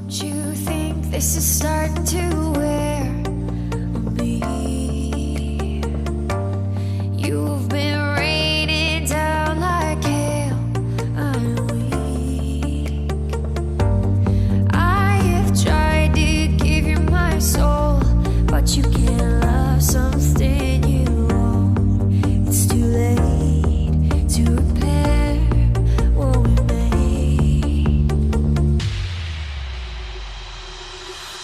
Don't you think this is starting to wear on me? You've been raining down like hail. I'm weak. I have tried to give you my soul, but you can't love something you own. It's too late to repair what we made.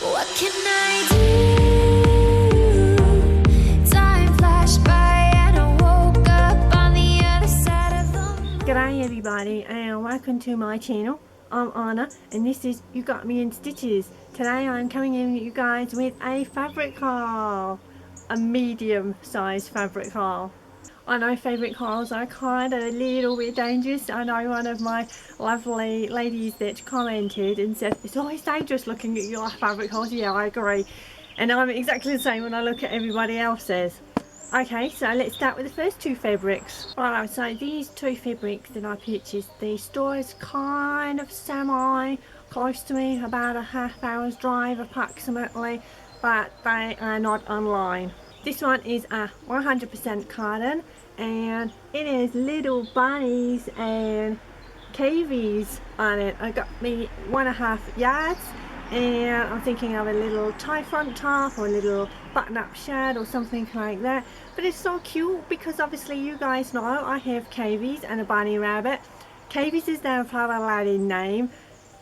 What can I do? Time flashed by and I woke up on the other side of the... G'day everybody and welcome to my channel. I'm Anna and this is You Got Me in Stitches. Today I'm coming in with you guys with a fabric haul. A medium sized fabric haul. I know fabric hauls are kind of a little bit dangerous. I know one of my lovely ladies that commented and said it's always dangerous looking at your fabric hauls. Yeah, I agree. And I'm exactly the same when I look at everybody else's. Okay, so let's start with the first two fabrics. Alright, so these two fabrics that I purchased, the store is kind of semi close to me, about a half-hour's drive approximately, but they are not online. This one is a 100% cotton and it is little bunnies and cavies on it. I got me 1.5 yards. And I'm thinking of a little tie front top or a little button-up shirt or something like that. But it's so cute because obviously you guys know I have cavies and a bunny rabbit. Cavies is their father Latin name.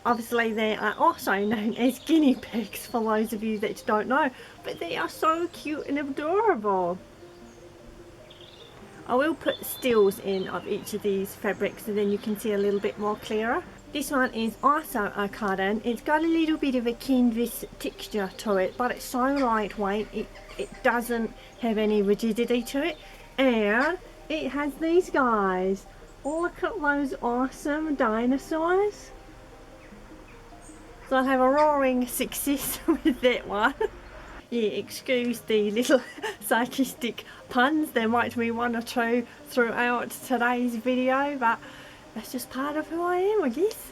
Obviously they are also known as guinea pigs for those of you that don't know. But they are so cute and adorable. I will put stills in of each of these fabrics so then you can see a little bit more clearer. This one is also a cotton. It's got a little bit of a canvas texture to it, but it's so lightweight it doesn't have any rigidity to it. And it has these guys. Look at those awesome dinosaurs. So I have a roaring success with that one. Yeah, excuse the little sarcastic puns. There might be one or two throughout today's video, but that's just part of who I am, I guess.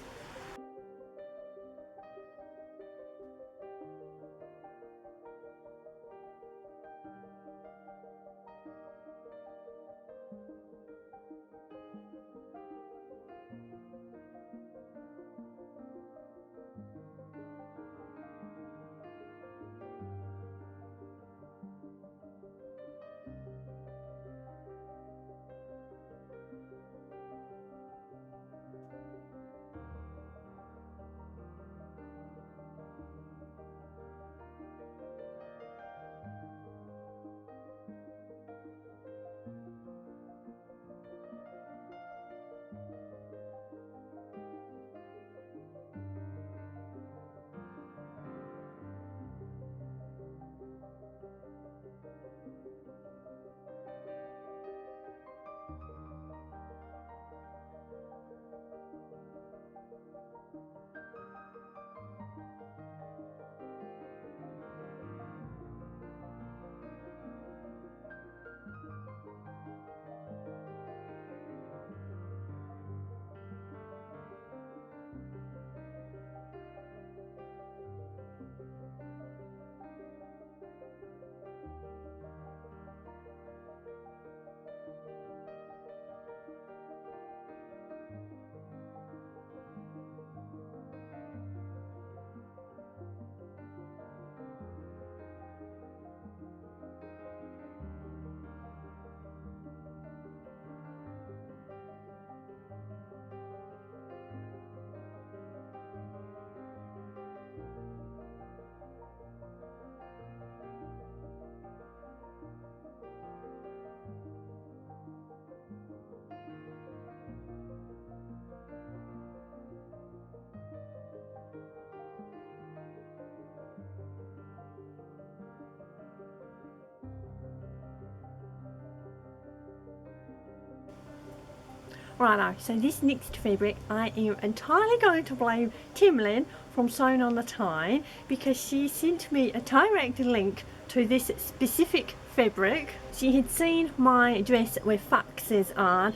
Righto, so this next fabric I am entirely going to blame Timlin from Sewn on the Tyne because she sent me a direct link to this specific fabric. She had seen my dress with foxes on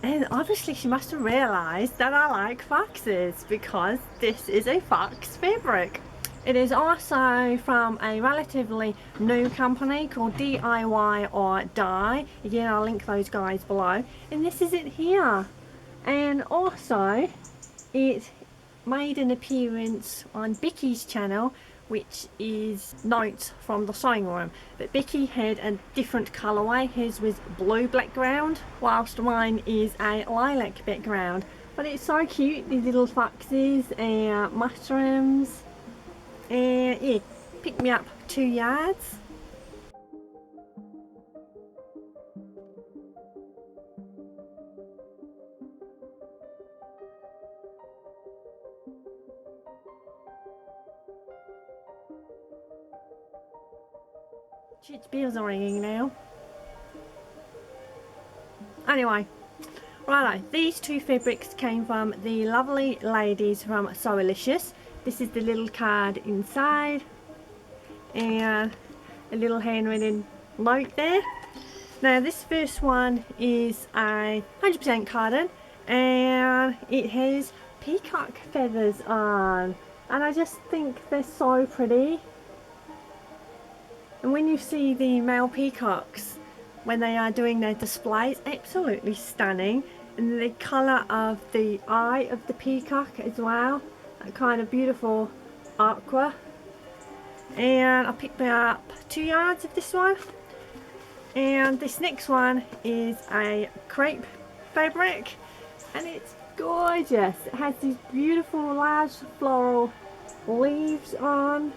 And obviously she must have realised that I like foxes, because this is a fox fabric. It is also from a relatively new company called DIY or Die. Again, I'll link those guys below. And this is it here. And also it made an appearance on Becky's channel, which is Notes from the Sewing Room. But Becky had a different colourway. Hers was blue background, whilst mine is a lilac background. But it's so cute, these little foxes and mushrooms. And yeah, picked me up 2 yards. Shit's bells are ringing now. Anyway, righto, these 2 fabrics came from the lovely ladies from Sewalicious. This is the little card inside, and a little handwritten note there. Now this first one is a 100% cotton, and it has peacock feathers on, and I just think they're so pretty. And when you see the male peacocks when they are doing their displays, absolutely stunning. And the colour of the eye of the peacock as well, that kind of beautiful aqua. And I picked up 2 yards of this one. And this next one is a crepe fabric, and it's gorgeous. It has these beautiful large floral leaves on,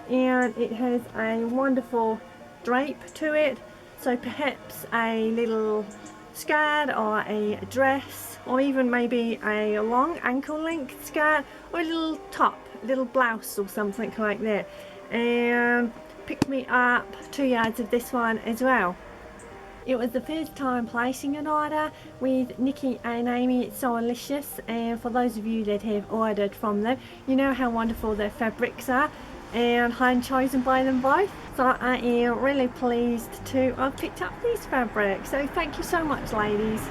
and it has a wonderful drape to it, so perhaps a little skirt or a dress, or even maybe a long ankle length skirt, or a little top, a little blouse or something like that. And picked me up 2 yards of this one as well. It was the first time placing an order with Nikki and Amy at Sewalicious, and for those of you that have ordered from them, you know how wonderful their fabrics are, and I'm chosen by them both. So I am really pleased to have picked up these fabrics, so thank you so much, ladies.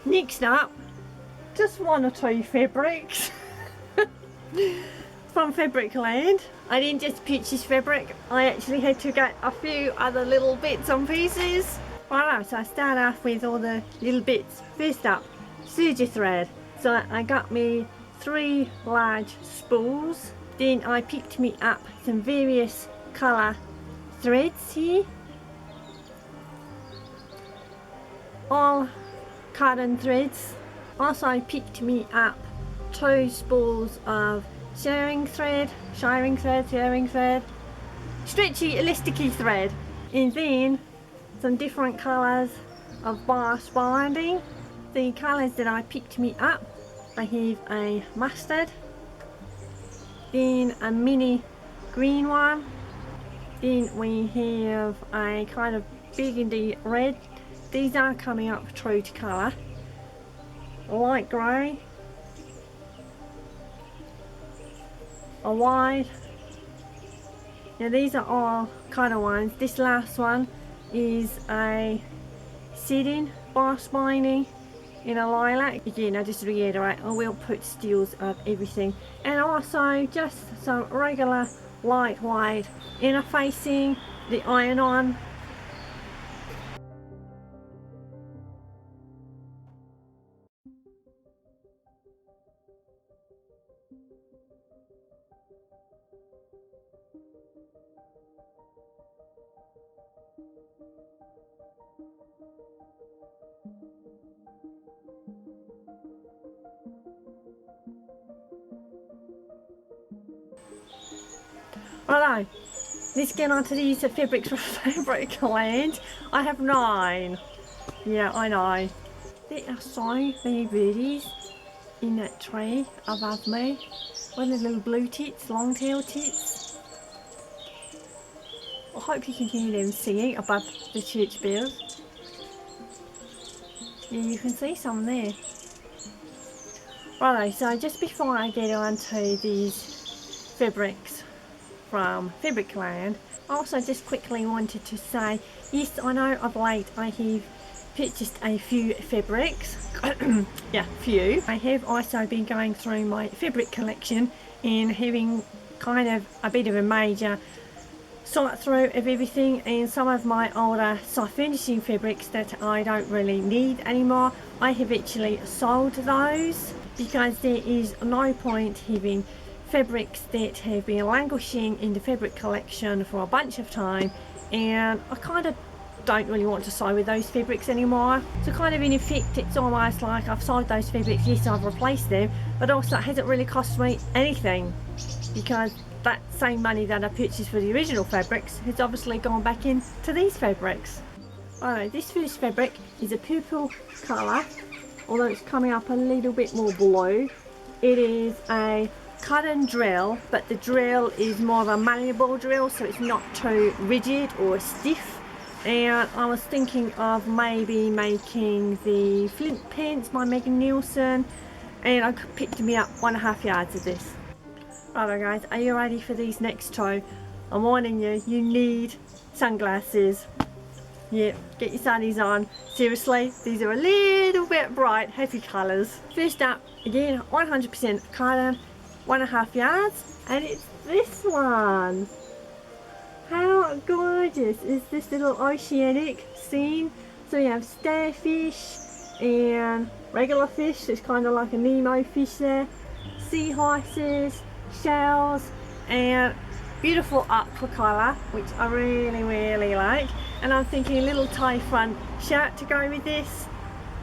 Next up, just 1 or 2 fabrics from Fabric Land. I didn't just purchase fabric, I actually had to get a few other little bits and pieces. Alright, so I start off with all the little bits. First up, serger thread. So I got me 3 large spools. Then I picked me up some various colour threads here, all cotton threads. Also picked me up 2 spools of shirring thread, stretchy elasticy thread, and then some different colours of bias binding. The colours that I picked me up, I have a mustard, then a mini green one, then we have a kind of burgundy red. These are coming up true to colour. Light grey, a white. Now these are all colour ones. This last one is a satin bias binding in a lilac. Again, I just reiterate, I will put stills of everything. And also just some regular lightweight interfacing, the iron-on. Righto, let's get on to these fabrics from Fabric Land. I have 9. Yeah, I know. There are so many birdies in that tree above me. One of the little blue tits, long-tailed tits. I hope you can hear them singing above the church bells. Yeah, you can see some there. Righto, so just before I get on to these fabrics from Fabric Land, I also just quickly wanted to say, yes, I know of late I have purchased a few fabrics. Yeah, few. I have also been going through my fabric collection and having kind of a bit of a major sort through of everything, and some of my older soft furnishing fabrics that I don't really need anymore, I have actually sold those because there is no point having fabrics that have been languishing in the fabric collection for a bunch of time, and I kind of don't really want to sew with those fabrics anymore. So kind of in effect it's almost like I've sold those fabrics. Yes, I've replaced them, but also it hasn't really cost me anything because that same money that I purchased for the original fabrics has obviously gone back into these fabrics. Alright, this first fabric is a purple colour, although it's coming up a little bit more blue. It is a cut and drill, but the drill is more of a malleable drill, so it's not too rigid or stiff. And I was thinking of maybe making the flint pants by Megan Nielsen, and I picked me up 1.5 yards of this. Alright guys, are you ready for these next two? I'm warning you, you need sunglasses. Yeah, get your sunnies on. Seriously, these are a little bit bright, heavy colours. First up, again, 100% cotton, 1.5 yards, and it's this one. How gorgeous is this little oceanic scene? So you have starfish and regular fish, it's kind of like a Nemo fish there, seahorses, shells, and beautiful aqua colour, which I really like. And I'm thinking a little tie front shirt to go with this,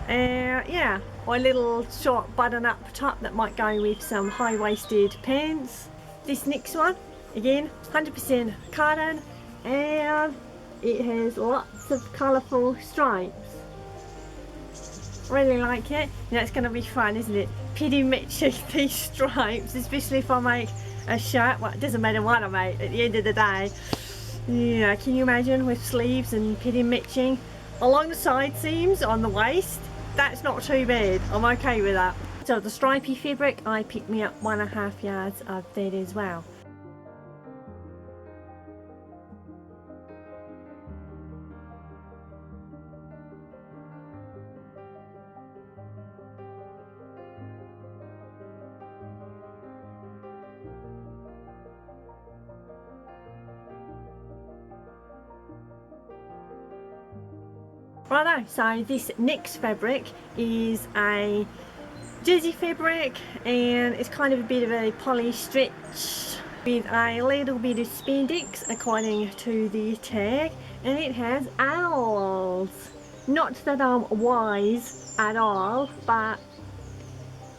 yeah, or a little short button up top that might go with some high-waisted pants. This next one, again 100% cotton, and it has lots of colourful stripes. Really like it. You know, it's going to be fun, isn't it? Pitting matching these stripes, especially if I make a shirt. Well, it doesn't matter what I make at the end of the day. Yeah, can you imagine with sleeves and pitting matching along the side seams on the waist? That's not too bad. I'm okay with that. So the stripy fabric, I picked me up 1.5 yards of that as well. Righto, so this next fabric is a jersey fabric, and it's kind of a bit of a poly stretch with a little bit of spandex according to the tag, and it has owls. Not that I'm wise at all, but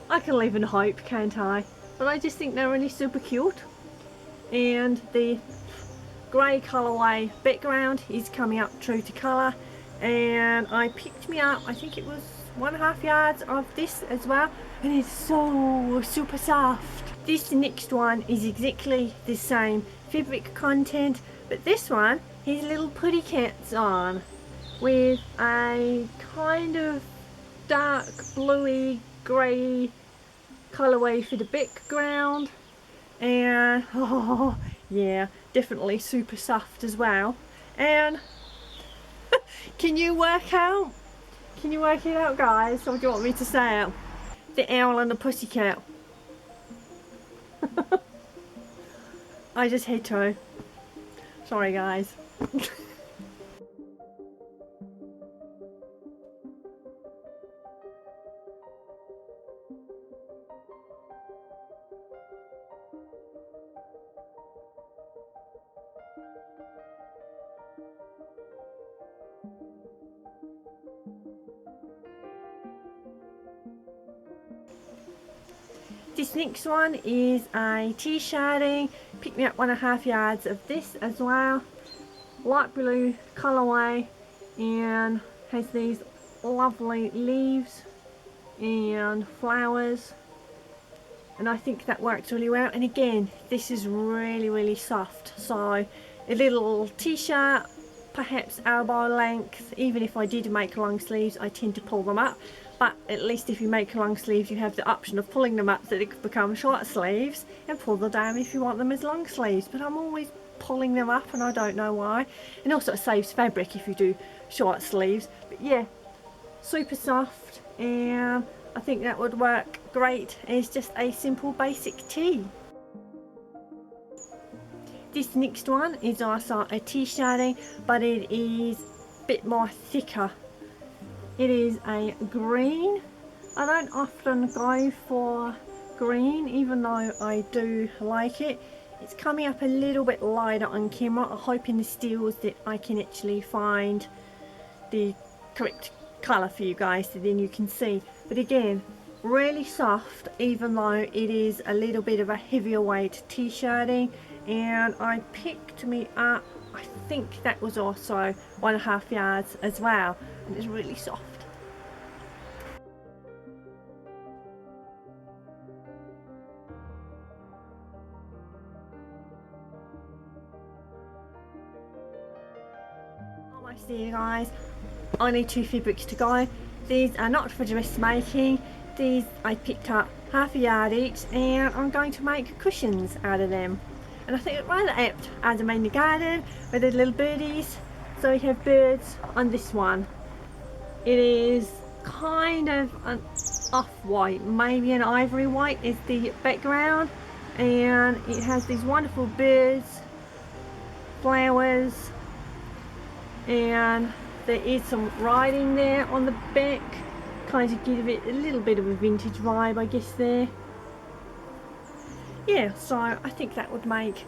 I can live in hope, can't I? But I just think they're really super cute, and the grey colourway background is coming up true to colour. And I picked me up, I think it was 1.5 yards of this as well, and it's so super soft. This next one is exactly the same fabric content, but this one has little putty cats on with a kind of dark bluey grey colourway for the background, and oh yeah, definitely super soft as well. And can you work out? Can you work it out, guys? Or do you want me to say it? The owl and the pussycat. I just had to. Sorry, guys. This next one is a t-shirting picked me up 1.5 yards of this as well, light blue colourway, and has these lovely leaves and flowers, and I think that works really well. And again, this is really soft, so a little t-shirt, perhaps elbow length. Even if I did make long sleeves, I tend to pull them up, but at least if you make long sleeves, you have the option of pulling them up so they could become short sleeves, and pull them down if you want them as long sleeves. But I'm always pulling them up, and I don't know why. And also it saves fabric if you do short sleeves. But yeah, super soft, and I think that would work great. It's just a simple basic tee. This next one is also a t-shirting, but it is a bit more thicker. It is a green. I don't often go for green, even though I do like it. It's coming up a little bit lighter on camera. I hope in the stills that I can actually find the correct colour for you guys so then you can see. But again, really soft, even though it is a little bit of a heavier weight t-shirting. And I picked me up, I think that was also 1.5 yards as well, and it's really soft. Almost there, guys. I need 2 fabrics to go. These are not for dressmaking. These I picked up 1/2 yard each, and I'm going to make cushions out of them. And I think it's rather apt as I'm in the garden with the little birdies. So we have birds on this one. It is kind of an off-white, maybe an ivory white is the background, and it has these wonderful birds, flowers, and there is some writing there on the back, kind of give it a little bit of a vintage vibe, I guess, there. Yeah, so I think that would make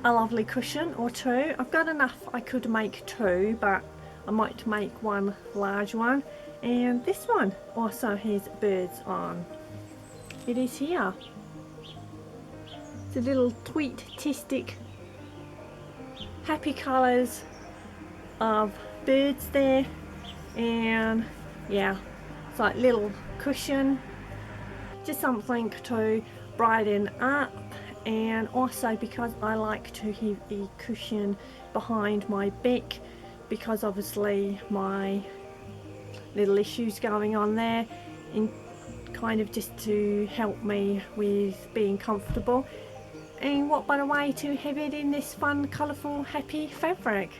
a lovely cushion or 2. I've got enough, I could make 2, but I might make one large one. And this one also has birds on. It is here. It's a little tweet-tastic, happy colours of birds there, and yeah, it's like little cushion, just something to brighten up. And also because I like to have a cushion behind my back, because obviously my little issues going on there, and kind of just to help me with being comfortable. And what better way to have it in this fun, colourful, happy fabric.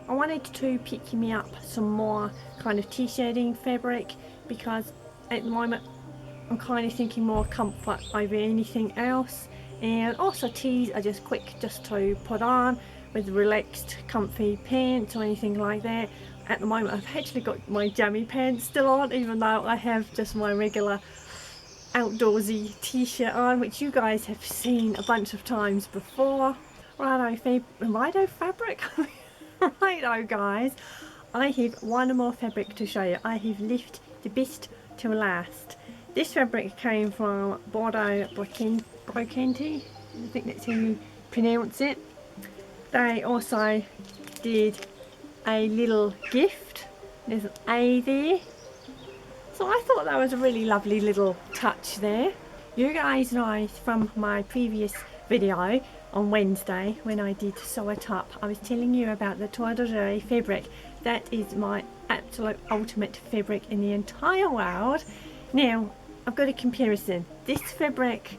I wanted to pick me up some more kind of t-shirting fabric, because at the moment I'm kind of thinking more comfort over anything else, and also tees are just quick just to put on with relaxed comfy pants or anything like that. At the moment I've actually got my jammy pants still on, even though I have just my regular outdoorsy t-shirt on, which you guys have seen a bunch of times before. Righto fabric. Righto guys, I have one more fabric to show you. I have left the best to last. This fabric came from Bordeaux Brocante, I think that's how you pronounce it. They also did a little gift. There's an A there. So I thought that was a really lovely little touch there. You guys know from my previous video on Wednesday when I did sew it up, I was telling you about the Tour de Joie fabric. That is my absolute ultimate fabric in the entire world. Now I've got a comparison. This fabric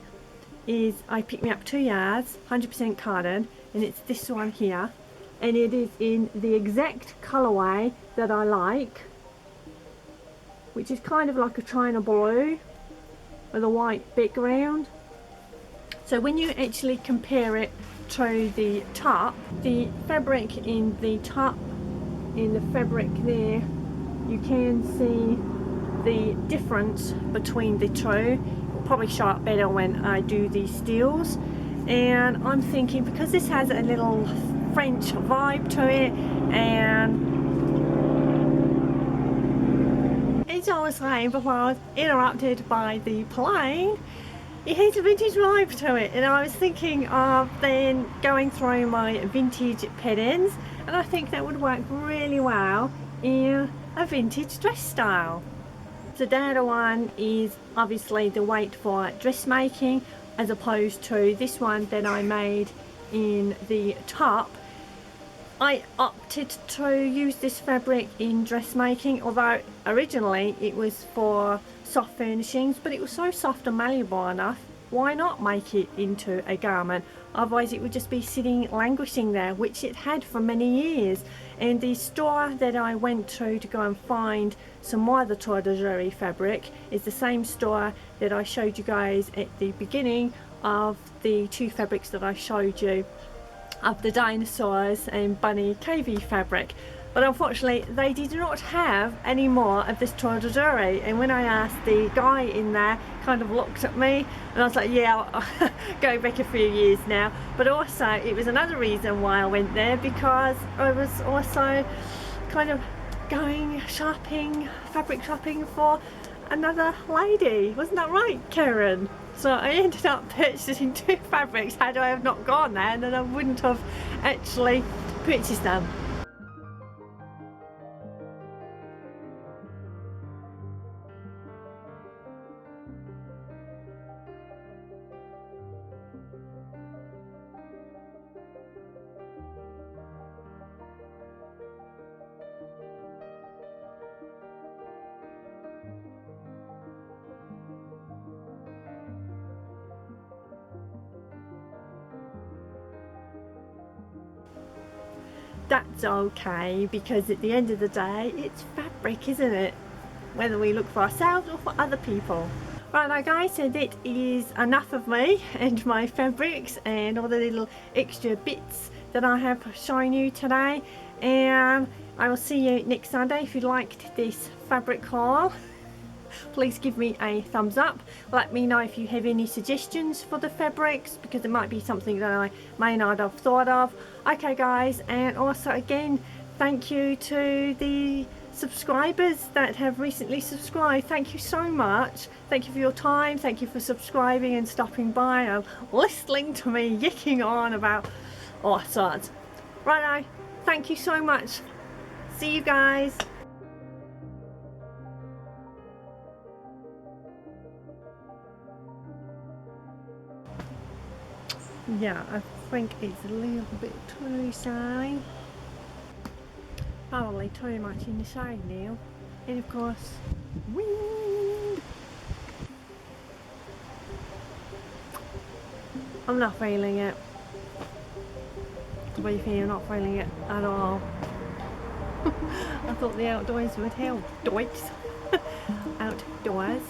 is, I picked me up 2 yards, 100% cotton, and it's this one here, and it is in the exact colourway that I like, which is kind of like a china blue with a white background. So when you actually compare it to the top, the fabric in the top, in the fabric there, you can see the difference between the two. Will probably show up better when I do the steels. And I'm thinking, because this has a little French vibe to it, and as I was saying before I was interrupted by the plane, it has a vintage vibe to it, and I was thinking of then going through my vintage patterns, and I think that would work really well in a vintage dress style. So the other one is obviously the weight for dressmaking, as opposed to this one that I made in the top. I opted to use this fabric in dressmaking, although originally it was for soft furnishings, but it was so soft and malleable enough, why not make it into a garment? Otherwise it would just be sitting languishing there, which it had for many years. And the store that I went to go and find some more of the toile de jour fabric is the same store that I showed you guys at the beginning of the two fabrics that I showed you, of the dinosaurs and bunny KV fabric. But unfortunately they did not have any more of this toile de jour, and when I asked, the guy in there kind of looked at me and I was like, yeah, I'll go back a few years now. But also it was another reason why I went there, because I was also kind of going shopping, fabric shopping for another lady. Wasn't that right, Karen? So I ended up purchasing two fabrics. Had I have not gone there, then I wouldn't have actually purchased them. That's okay, because at the end of the day it's fabric, isn't it? Whether we look for ourselves or for other people. Right now guys, so that is enough of me and my fabrics and all the little extra bits that I have shown you today, and I will see you next Sunday. If you liked this fabric haul, please give me a thumbs up. Let me know if you have any suggestions for the fabrics, because it might be something that I may not have thought of. Okay guys, and also again, thank you to the subscribers that have recently subscribed. Thank you so much. Thank you for your time. Thank you for subscribing and stopping by and listening to me yicking on about all sorts. Righto, thank you so much. See you guys. Yeah, I think it's a little bit too shiny. Probably too much in the shade now. And of course, wind. I'm not feeling it. To be fair, I'm not feeling it at all. I thought the outdoors would help. Outdoors.